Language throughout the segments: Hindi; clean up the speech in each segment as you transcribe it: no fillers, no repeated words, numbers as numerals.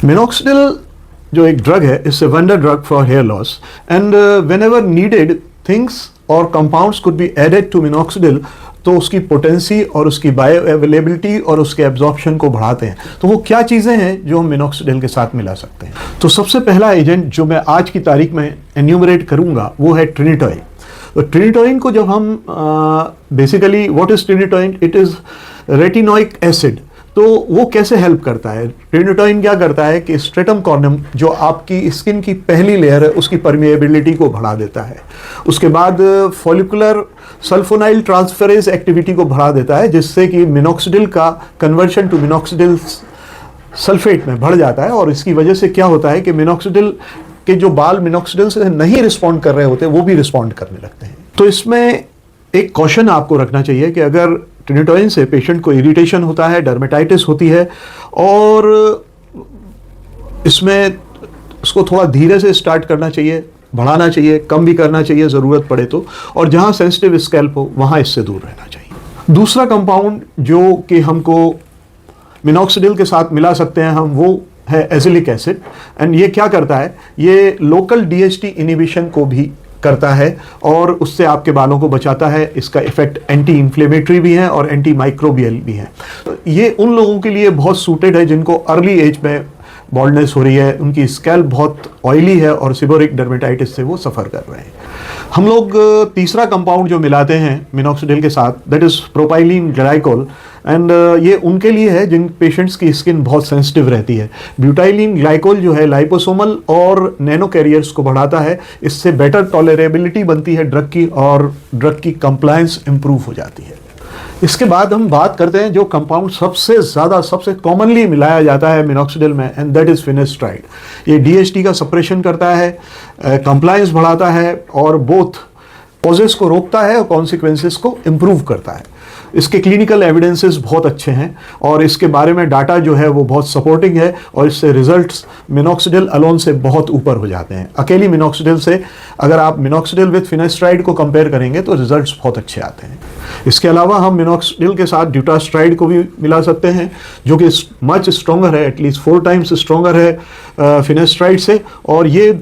मिनोक्सिडिल जो एक ड्रग है, it's a wonder drug for hair loss and whenever needed things और compounds could be added to minoxidil, तो उसकी पोटेंसी और उसकी बायो अवेलेबिलिटी और उसके एब्जॉर्प्शन को बढ़ाते हैं। तो वो क्या चीज़ें हैं जो हम मिनोक्सिडिल के साथ मिला सकते हैं? तो सबसे पहला एजेंट जो मैं आज की तारीख में एन्यूमरेट करूंगा वो है ट्रिनिटोइन। तो ट्रिनिटोइन को जब हम basically what is tretinoin? It is retinoic acid. तो वो कैसे हेल्प करता है? ट्रिनिटोइन क्या करता है कि स्ट्रेटम कॉर्नम जो आपकी स्किन की पहली लेयर है उसकी परमिएबिलिटी को बढ़ा देता है। उसके बाद फॉलिकुलर सल्फोनाइल ट्रांसफरेज एक्टिविटी को बढ़ा देता है, जिससे कि मिनोक्सिडिल का कन्वर्शन टू मिनोक्सिडिल सल्फेट में बढ़ जाता है। और इसकी वजह से क्या होता है कि मिनोक्सिडिल के जो बाल मिनोक्सिडिल से नहीं रिस्पॉन्ड कर रहे होते वो भी रिस्पॉन्ड करने लगते हैं। तो इसमें एक कॉशन आपको रखना चाहिए कि अगर ट्रिनिटोइन से पेशेंट को इरिटेशन होता है, डर्मेटाइटिस होती है, और इसमें उसको थोड़ा धीरे से स्टार्ट करना चाहिए, बढ़ाना चाहिए, कम भी करना चाहिए ज़रूरत पड़े तो, और जहाँ सेंसिटिव स्कैल्प हो वहाँ इससे दूर रहना चाहिए। दूसरा कंपाउंड जो कि हमको मिनोक्सिडिल के साथ मिला सकते हैं हम, वो है एजिलिक एसिड। एंड ये क्या करता है? ये लोकल डीएचटी इनिबिशन को भी करता है और उससे आपके बालों को बचाता है। इसका इफेक्ट एंटी इन्फ्लेमेटरी भी है और एंटी माइक्रोबियल भी है। तो ये उन लोगों के लिए बहुत सूटेड है जिनको अर्ली एज में बॉल्डनेस हो रही है, उनकी स्कैल्प बहुत ऑयली है और सिबोरिक डर्मेटाइटिस से वो सफ़र कर रहे हैं। हम लोग तीसरा कंपाउंड जो मिलाते हैं मिनोक्सिडिल के साथ, that is propylene glycol. And ये उनके लिए है जिन पेशेंट्स की स्किन बहुत सेंसिटिव रहती है। ब्यूटाइलिन ग्लाइकोल जो है लाइपोसोमल और नैनो कैरियर्स को बढ़ाता है। इससे बेटर टॉलरेबिलिटी बनती है ड्रग की और ड्रग की कंप्लायंस इंप्रूव हो जाती है। इसके बाद हम बात करते हैं जो कंपाउंड सबसे ज़्यादा सबसे कॉमनली मिलाया जाता है मिनोक्सिडिल में, एंड दैट इज़ फिनेस्ट्राइड। ये डीएचटी का सप्रेशन करता है, कंप्लायंस बढ़ाता है और बोथ कॉजेस को रोकता है और कॉन्सिक्वेंसेस को इम्प्रूव करता है। इसके क्लिनिकल एविडेंसेस बहुत अच्छे हैं और इसके बारे में डाटा जो है वो बहुत सपोर्टिंग है और इससे रिजल्ट्स मिनोक्सिडिल अलोन से बहुत ऊपर हो जाते हैं। अकेली मिनोक्सिडिल से अगर आप मिनोक्सिडिल विद फिनेस्ट्राइड को कंपेयर करेंगे तो रिजल्ट्स बहुत अच्छे आते हैं। इसके अलावा हम मिनोक्सिडिल के साथ ड्यूटास्ट्राइड को भी मिला सकते हैं जो कि मच स्ट्रॉन्गर है, एटलीस्ट 4 टाइम्स स्ट्रॉन्गर है फिनेस्ट्राइड से। और ये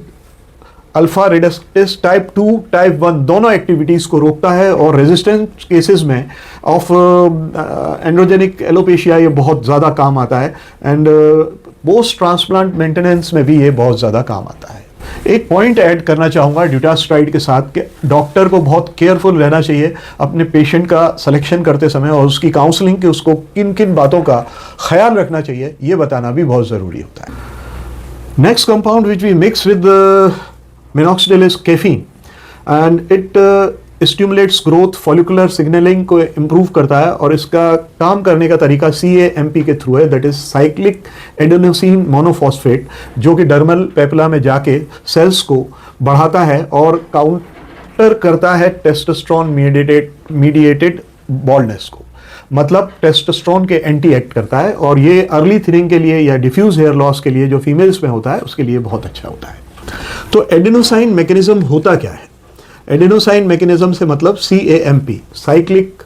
अल्फा रेडक्टेज टाइप 2 टाइप 1 दोनों एक्टिविटीज़ को रोकता है और रेजिस्टेंट केसेस में ऑफ एंड्रोजेनिक एलोपेशिया ये बहुत ज़्यादा काम आता है। एंड पोस्ट ट्रांसप्लांट मेंटेनेंस में भी ये बहुत ज़्यादा काम आता है। एक पॉइंट ऐड करना चाहूँगा ड्यूटास्ट्राइड के साथ कि डॉक्टर को बहुत केयरफुल रहना चाहिए अपने पेशेंट का सिलेक्शन करते समय और उसकी काउंसलिंग के उसको किन किन बातों का ख्याल रखना चाहिए ये बताना भी बहुत ज़रूरी होता है। Next compound which we mix with minoxidil is caffeine and it stimulates growth, follicular signaling को improve करता है और इसका काम करने का तरीका CAMP के थ्रू है, that is cyclic adenosine monophosphate, जो कि डर्मल पेपिला में जाके सेल्स को बढ़ाता है और काउंटर करता है टेस्टोस्टेरोन मीडिएटेड बॉल्डनेस को। मतलब टेस्टोस्टेरोन के एंटी एक्ट करता है और ये अर्ली थिनिंग के लिए या डिफ्यूज हेयर लॉस के लिए जो फीमेल्स में होता है उसके लिए बहुत अच्छा होता है। तो एडेनोसाइन मैकेनिज्म होता क्या है? एडेनोसाइन मैकेनिज्म से मतलब CAMP, cyclic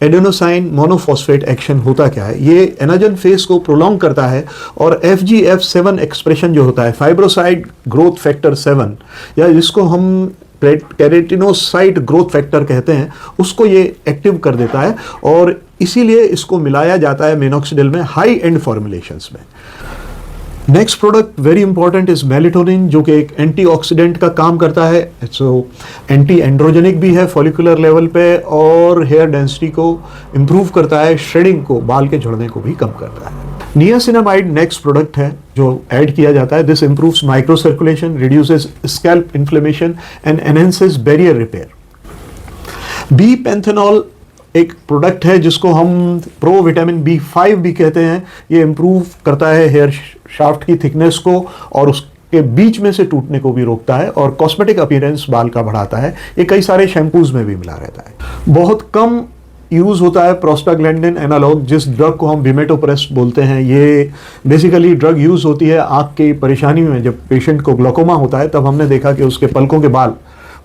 adenosine monophosphate action होता क्या है? ये एनाजन फेज को प्रोलॉन्ग करता है और FGF7 एक्सप्रेशन जो होता है, फाइब्रोसाइड ग्रोथ फैक्टर 7, या जिसको हम केराटिनोसाइट ग्रोथ फैक्टर कहते हैं, उसको ये एक्टिव कर देता है और इसीलिए इसको मिलाया जाता है मिनोक्सिडिल में हाई एंड फॉर्मुलेशंस में। Next product very important is melatonin, जो कि एक एंटीऑक्सीडेंट का काम करता है। सो एंटी एंड्रोजेनिक भी है फॉलिकुलर लेवल पे और हेयर डेंसिटी को इम्प्रूव करता है, श्रेडिंग को, बाल के झड़ने को भी कम करता है। नियासिनामाइड नेक्स्ट प्रोडक्ट है जो ऐड किया जाता है। This improves microcirculation, reduces scalp inflammation and enhances barrier repair. B panthenol एक प्रोडक्ट है जिसको हम प्रो विटामिन B5 भी कहते हैं। ये इम्प्रूव करता है हेयर शाफ्ट की थिकनेस को और उसके बीच में से टूटने को भी रोकता है और कॉस्मेटिक अपीयरेंस बाल का बढ़ाता है। ये कई सारे शैम्पूज में भी मिला रहता है। बहुत कम यूज़ होता है प्रोस्टाग्लैंडिन एनालॉग, जिस ड्रग को हम बिमेटोप्रेस्ट बोलते हैं। ये बेसिकली ड्रग यूज़ होती है आँख की परेशानी में। जब पेशेंट को ग्लोकोमा होता है तब हमने देखा कि उसके पलकों के बाल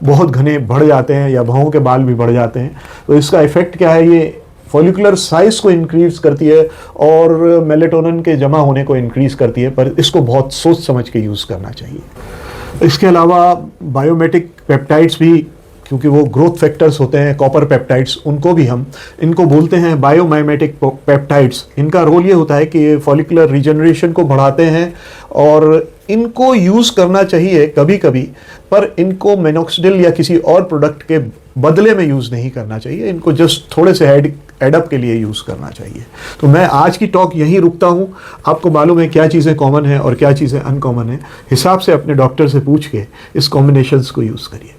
बहुत घने बढ़ जाते हैं या भौं के बाल भी बढ़ जाते हैं। तो इसका इफेक्ट क्या है? ये फॉलिकुलर साइज को इंक्रीज करती है और मेलेटोनिन के जमा होने को इंक्रीज करती है, पर इसको बहुत सोच समझ के यूज़ करना चाहिए। इसके अलावा बायोमेटिक पेप्टाइड्स भी, क्योंकि वो ग्रोथ फैक्टर्स होते हैं, कॉपर पेप्टाइड्स, उनको भी हम इनको बोलते हैं बायोमाइमेटिक पेप्टाइड्स। इनका रोल ये होता है कि ये फॉलिकुलर रिजनरेशन को बढ़ाते हैं और इनको यूज़ करना चाहिए कभी कभी, पर इनको मिनॉक्सिडिल या किसी और प्रोडक्ट के बदले में यूज़ नहीं करना चाहिए। इनको जस्ट थोड़े से एडअप के लिए यूज़ करना चाहिए। तो मैं आज की टॉक यहीं रुकता हूँ। आपको मालूम है क्या चीज़ें कॉमन हैं और क्या चीज़ें अनकॉमन हैं। हिसाब से अपने डॉक्टर से पूछ के इस कॉम्बिनेशंस को यूज़ करिए।